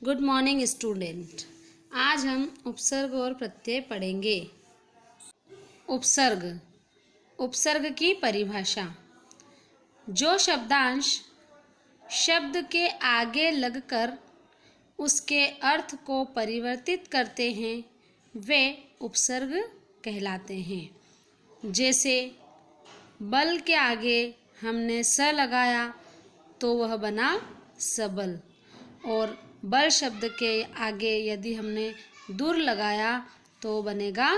Good morning student. आज हम उपसर्ग और प्रत्यय पढ़ेंगे। उपसर्ग। उपसर्ग की परिभाषा। जो शब्दांश शब्द के आगे लगकर उसके अर्थ को परिवर्तित करते हैं वे उपसर्ग कहलाते हैं। जैसे बल के आगे हमने स लगाया तो वह बना सबल, और बल शब्द के आगे यदि हमने दुर लगाया तो बनेगा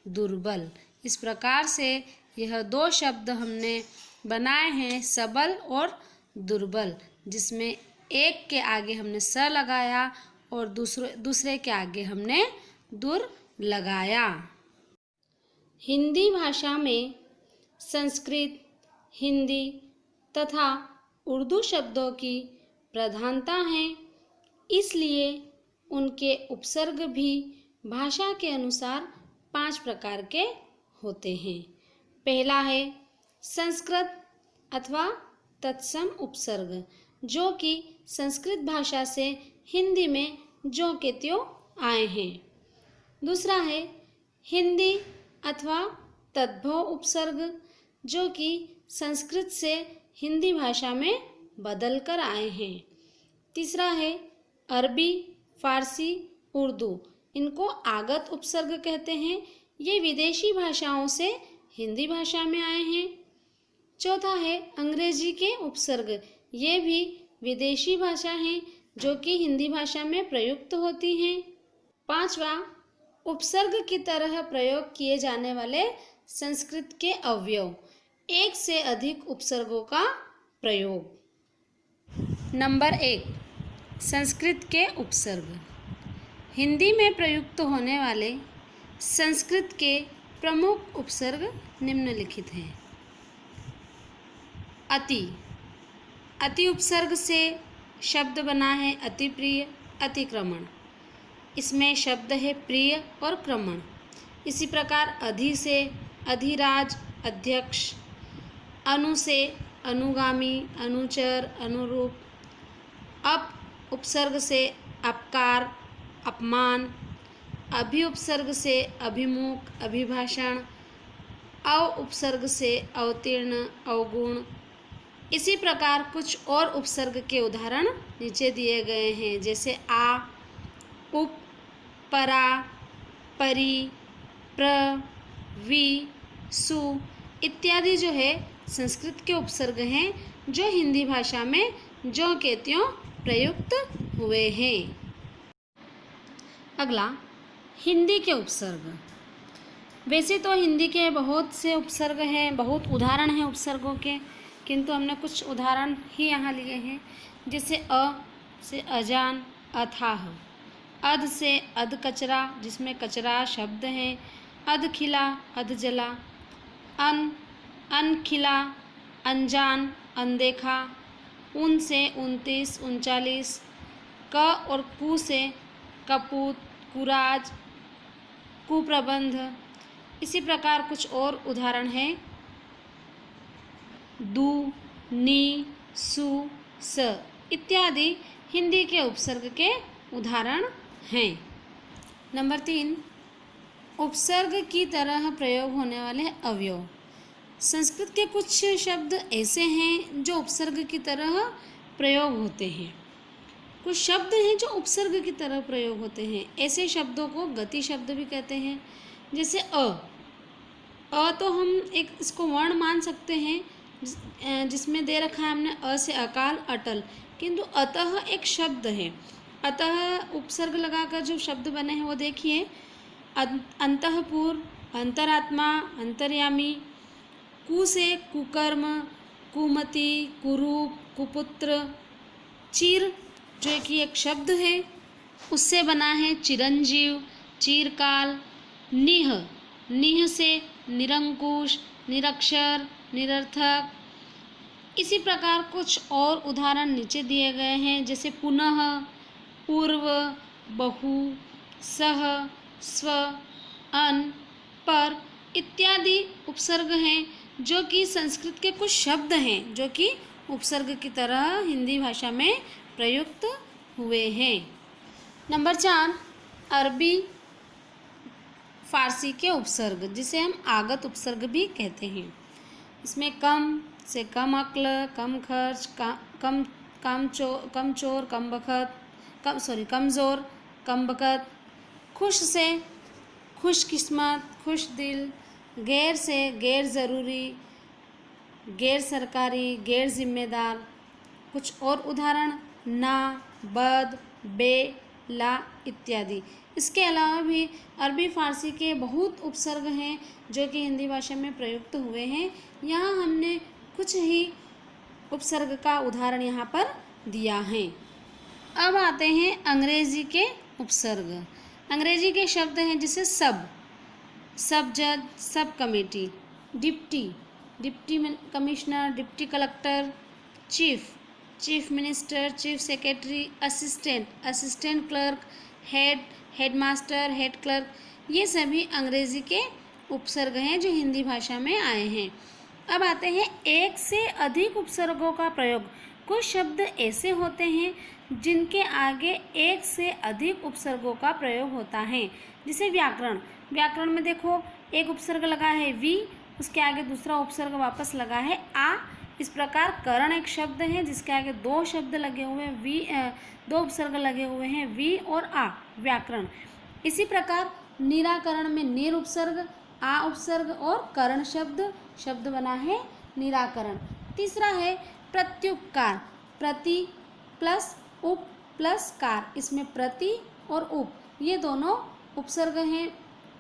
दुर्बल। इस प्रकार से यह दो शब्द हमने बनाए हैं, सबल और दुर्बल, जिसमें एक के आगे हमने स लगाया और दूसरे के आगे हमने दुर लगाया। हिंदी भाषा में संस्कृत, हिंदी तथा उर्दू शब्दों की प्रधानता है, इसलिए उनके उपसर्ग भी भाषा के अनुसार 5 प्रकार के होते हैं। पहला है संस्कृत अथवा तत्सम उपसर्ग, जो कि संस्कृत भाषा से हिंदी में ज्यों के त्यों आए हैं। दूसरा है हिंदी अथवा तद्भव उपसर्ग, जो कि संस्कृत से हिंदी भाषा में बदल कर आए हैं। तीसरा है अरबी, फारसी, उर्दू, इनको आगत उपसर्ग कहते हैं। ये विदेशी भाषाओं से हिंदी भाषा में आए हैं। चौथा है अंग्रेजी के उपसर्ग, ये भी विदेशी भाषा हैं जो कि हिंदी भाषा में प्रयुक्त होती हैं। पांचवा उपसर्ग की तरह प्रयोग किए जाने वाले संस्कृत के अवयव, एक से अधिक उपसर्गों का प्रयोग। नंबर 1, संस्कृत के उपसर्ग। हिंदी में प्रयुक्त होने वाले संस्कृत के प्रमुख उपसर्ग निम्नलिखित हैं। अति। अति उपसर्ग से शब्द बना है अति प्रिय, अतिक्रमण। इसमें शब्द है प्रिय और क्रमण। इसी प्रकार अधि से अधिराज, अध्यक्ष। अनु से अनुगामी, अनुचर, अनुरूप। अप उपसर्ग से अपकार, अपमान। अभि उपसर्ग से अभिमुख, अभिभाषण। अव उपसर्ग से अवतीर्ण, अवगुण। इसी प्रकार कुछ और उपसर्ग के उदाहरण नीचे दिए गए हैं, जैसे आ, उप, परा, परि, प्र, वि, सु इत्यादि जो है संस्कृत के उपसर्ग हैं, जो हिंदी भाषा में ज्यों के त्यों प्रयुक्त हुए हैं। अगला हिंदी के उपसर्ग। वैसे तो हिंदी के बहुत से उपसर्ग हैं, बहुत उदाहरण हैं उपसर्गों के, किंतु हमने कुछ उदाहरण ही यहाँ लिए हैं। जैसे अ से अजान, अथाह। अध से अध कचरा, जिसमें कचरा शब्द है। अध खिला, अध जला। अन, अन खिला, अनजान, अनदेखा। उन से 29, 39। क और कु से कपूत, कुराज, कुप्रबंध। इसी प्रकार कुछ और उदाहरण हैं। दु, नी, सु, स इत्यादि हिंदी के उपसर्ग के उदाहरण हैं। नंबर 3, उपसर्ग की तरह प्रयोग होने वाले अवयव। संस्कृत के कुछ शब्द ऐसे हैं जो उपसर्ग की तरह प्रयोग होते हैं। कुछ शब्द हैं जो उपसर्ग की तरह प्रयोग होते हैं। ऐसे शब्दों को गति शब्द भी कहते हैं। जैसे अ तो हम एक इसको वर्ण मान सकते हैं, जिसमें दे रखा है हमने अ से अकाल, अटल, किंतु अतः एक शब्द है। अतः उपसर्ग लगाकर जो शब्द बने हैं वो देखिए। अंतःपुर, अंतरात्मा, अंतर्यामी। कु से कुकर्म, कुमति, कुरूप, कुपुत्र। चिर जो कि एक शब्द है, उससे बना है चिरंजीव, चिरकाल। निह, निह से निरंकुश, निरक्षर, निरर्थक। इसी प्रकार कुछ और उदाहरण नीचे दिए गए हैं, जैसे पुनः, पूर्व, बहु, सह, स्व, अन, पर इत्यादि उपसर्ग हैं, जो कि संस्कृत के कुछ शब्द हैं जो कि उपसर्ग की तरह हिंदी भाषा में प्रयुक्त हुए हैं। नंबर 4, अरबी फारसी के उपसर्ग, जिसे हम आगत उपसर्ग भी कहते हैं। इसमें कम से कम अक्ल, कम खर्च, कम चोर, कमज़ोर, कम बखत, खुश से खुशकिस्मत, खुश दिल, गैर से गैर ज़रूरी, गैर सरकारी, गैर जिम्मेदार। कुछ और उदाहरण, ना, बद, बे, ला इत्यादि। इसके अलावा भी अरबी फारसी के बहुत उपसर्ग हैं जो कि हिंदी भाषा में प्रयुक्त हुए हैं। यहाँ हमने कुछ ही उपसर्ग का उदाहरण यहाँ पर दिया है। अब आते हैं अंग्रेजी के उपसर्ग। अंग्रेजी के शब्द हैं जैसे सब जज, sub committee, deputy commissioner, deputy collector, chief minister, chief secretary, assistant clerk, headmaster, head clerk. ये सभी अंग्रेजी के उपसर्ग हैं जो हिंदी भाषा में आए हैं। अब आते हैं एक से अधिक उपसर्गों का प्रयोग। कुछ शब्द ऐसे होते हैं जिनके आगे एक से अधिक उपसर्गों का प्रयोग होता है, जैसे व्याकरण में देखो, एक उपसर्ग लगा है वी, उसके आगे दूसरा उपसर्ग वापस लगा है आ। इस प्रकार करण एक शब्द है जिसके आगे दो शब्द लगे हुए हैं, दो उपसर्ग लगे हुए हैं, वी और आ, व्याकरण। इसी प्रकार निराकरण में निर उपसर्ग, आ उपसर्ग और करण शब्द बना है निराकरण। तीसरा है प्रत्युपकार, प्रति प्लस उप प्लस कार। इसमें प्रति और उप ये दोनों उपसर्ग हैं।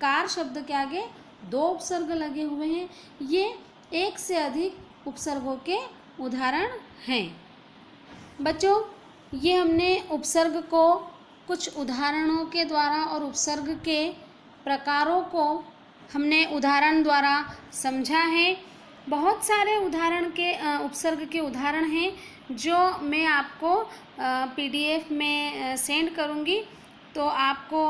कार शब्द के आगे दो उपसर्ग लगे हुए हैं। ये एक से अधिक उपसर्गों के उदाहरण हैं। बच्चों, ये हमने उपसर्ग को कुछ उदाहरणों के द्वारा और उपसर्ग के प्रकारों को हमने उदाहरण द्वारा समझा है। बहुत सारे उदाहरण के उपसर्ग के उदाहरण हैं जो मैं आपको PDF में सेंड करूँगी। तो आपको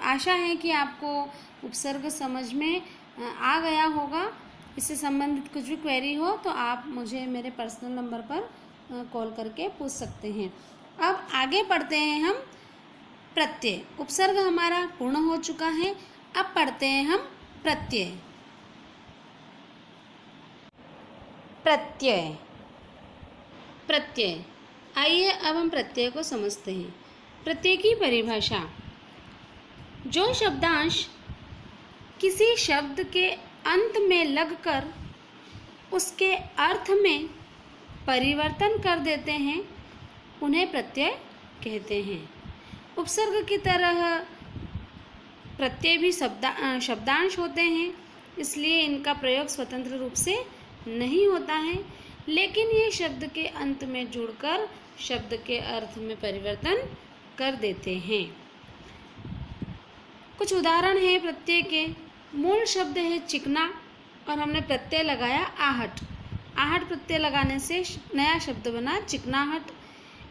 आशा है कि आपको उपसर्ग समझ में आ गया होगा। इससे संबंधित कुछ भी क्वेरी हो तो आप मुझे मेरे पर्सनल नंबर पर कॉल करके पूछ सकते हैं। अब आगे पढ़ते हैं हम प्रत्यय। उपसर्ग हमारा पूर्ण हो चुका है। अब पढ़ते हैं हम प्रत्यय। प्रत्यय आइए अब हम प्रत्यय को समझते हैं। प्रत्यय की परिभाषा, जो शब्दांश किसी शब्द के अंत में लगकर उसके अर्थ में परिवर्तन कर देते हैं उन्हें प्रत्यय कहते हैं। उपसर्ग की तरह प्रत्यय भी शब्दांश होते हैं, इसलिए इनका प्रयोग स्वतंत्र रूप से नहीं होता है, लेकिन ये शब्द के अंत में जुड़कर शब्द के अर्थ में परिवर्तन कर देते हैं। कुछ उदाहरण हैं प्रत्यय के। मूल शब्द है चिकना और हमने प्रत्यय लगाया आहट। आहट प्रत्यय लगाने से नया शब्द बना चिकनाहट।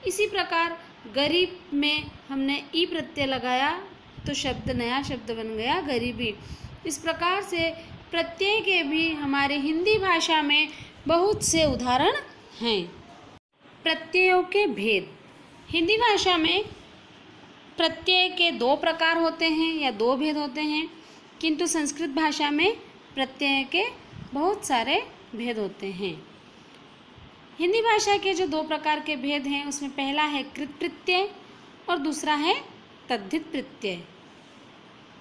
इसी प्रकार गरीब में हमने ई प्रत्यय लगाया तो नया शब्द बन गया गरीबी। इस प्रकार से प्रत्यय के भी हमारी हिंदी भाषा में बहुत से उदाहरण हैं। प्रत्ययों के भेद। हिंदी भाषा में प्रत्यय के दो प्रकार होते हैं या दो भेद होते हैं, किंतु संस्कृत भाषा में प्रत्यय के बहुत सारे भेद होते हैं। हिंदी भाषा के जो दो प्रकार के भेद हैं उसमें पहला है कृत प्रत्यय और दूसरा है तद्धित प्रत्यय।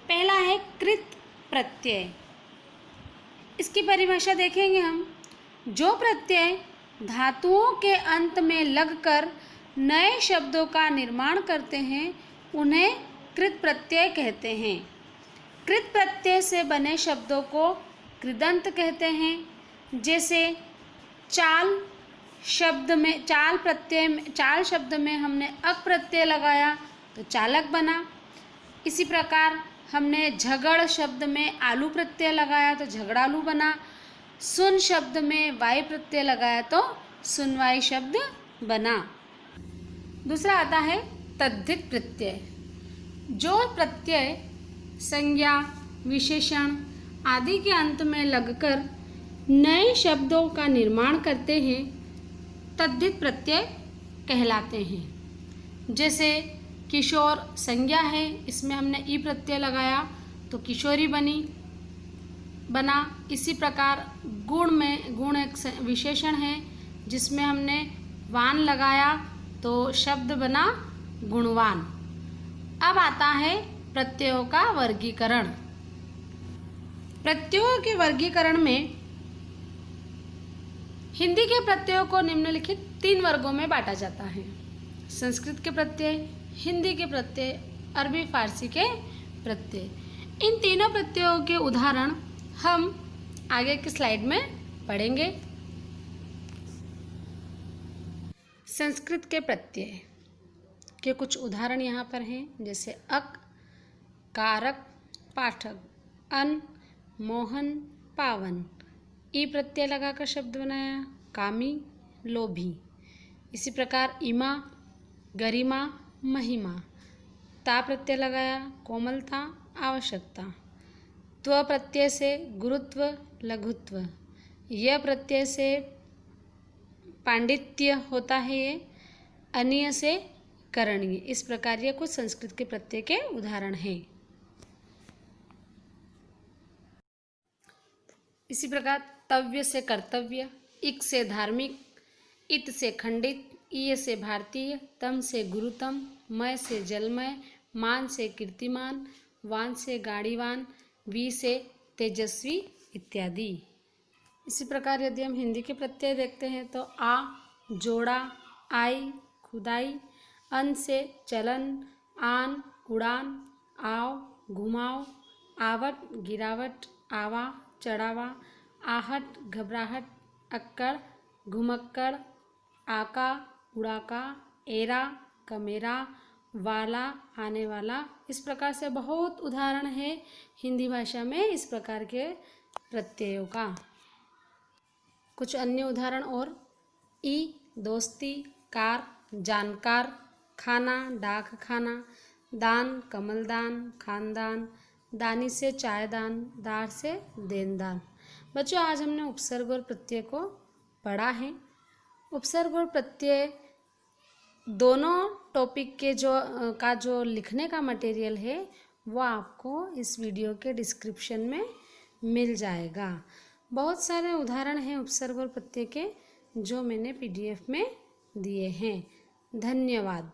पहला है कृत प्रत्यय। इसकी परिभाषा देखेंगे हम। जो प्रत्यय धातुओं के अंत में लगकर नए शब्दों का निर्माण करते हैं उन्हें कृत प्रत्यय कहते हैं। कृत प्रत्यय से बने शब्दों को कृदंत कहते हैं। जैसे चाल शब्द में हमने अक प्रत्यय लगाया तो चालक बना। इसी प्रकार हमने झगड़ शब्द में आलू प्रत्यय लगाया तो झगड़ालू बना। सुन शब्द में वाई प्रत्यय लगाया तो सुनवाई शब्द बना। दूसरा आता है तद्धित प्रत्यय। जो प्रत्यय संज्ञा, विशेषण आदि के अंत में लगकर नए शब्दों का निर्माण करते हैं तद्धित प्रत्यय कहलाते हैं। जैसे किशोर संज्ञा है, इसमें हमने ई प्रत्यय लगाया तो किशोरी बना। इसी प्रकार गुण में गुण एक विशेषण है जिसमें हमने वान लगाया तो शब्द बना गुणवान। अब आता है प्रत्ययों का वर्गीकरण। प्रत्ययों के वर्गीकरण में हिंदी के प्रत्ययों को निम्नलिखित 3 वर्गों में बांटा जाता है। संस्कृत के प्रत्यय, हिंदी के प्रत्यय, अरबी फारसी के प्रत्यय। इन तीनों प्रत्ययों के उदाहरण हम आगे की स्लाइड में पढ़ेंगे। संस्कृत के प्रत्यय के कुछ उदाहरण यहाँ पर हैं, जैसे अक, कारक, पाठक, अन, मोहन, पावन। ई प्रत्यय लगाकर शब्द बनाया, कामी, लोभी। इसी प्रकार इमा, गरिमा, महिमा। ता प्रत्यय लगाया, कोमलता, आवश्यकता। त्व प्रत्यय से गुरुत्व, लघुत्व। य प्रत्यय से पांडित्य होता है ये, अनीय से करणीय। इस प्रकार ये कुछ संस्कृत के प्रत्यय के उदाहरण हैं। इसी प्रकार तव्य से कर्तव्य, इक से धार्मिक, इत से खंडित, ईय से भारतीय, तम से गुरुतम, मय से जलमय, मान से कीर्तिमान, वान से गाड़ीवान, वी से तेजस्वी इत्यादि। इसी प्रकार यदि हम हिंदी के प्रत्यय देखते हैं तो आ, जोड़ा, आई, खुदाई। अन से चलन, आन, उड़ान, आओ, घुमाओ, आवट, गिरावट, आवा, चढ़ावा, आहट, घबराहट, अक्कड़, घुमक्कड़, आका, उड़ाका, एरा, कमेरा, वाला, आने वाला। इस प्रकार से बहुत उदाहरण है हिंदी भाषा में इस प्रकार के प्रत्ययों का। कुछ अन्य उदाहरण और ई, दोस्ती, कार, जानकार, खाना, डाक खाना, दान, कमलदान, खानदान, दानी से चायदान, दार से देनदान। बच्चों, आज हमने उपसर्ग और प्रत्यय को पढ़ा है। उपसर्ग और प्रत्यय दोनों टॉपिक के जो लिखने का मटेरियल है वो आपको इस वीडियो के डिस्क्रिप्शन में मिल जाएगा। बहुत सारे उदाहरण हैं उपसर्ग और प्रत्यय के जो मैंने PDF में दिए हैं। धन्यवाद।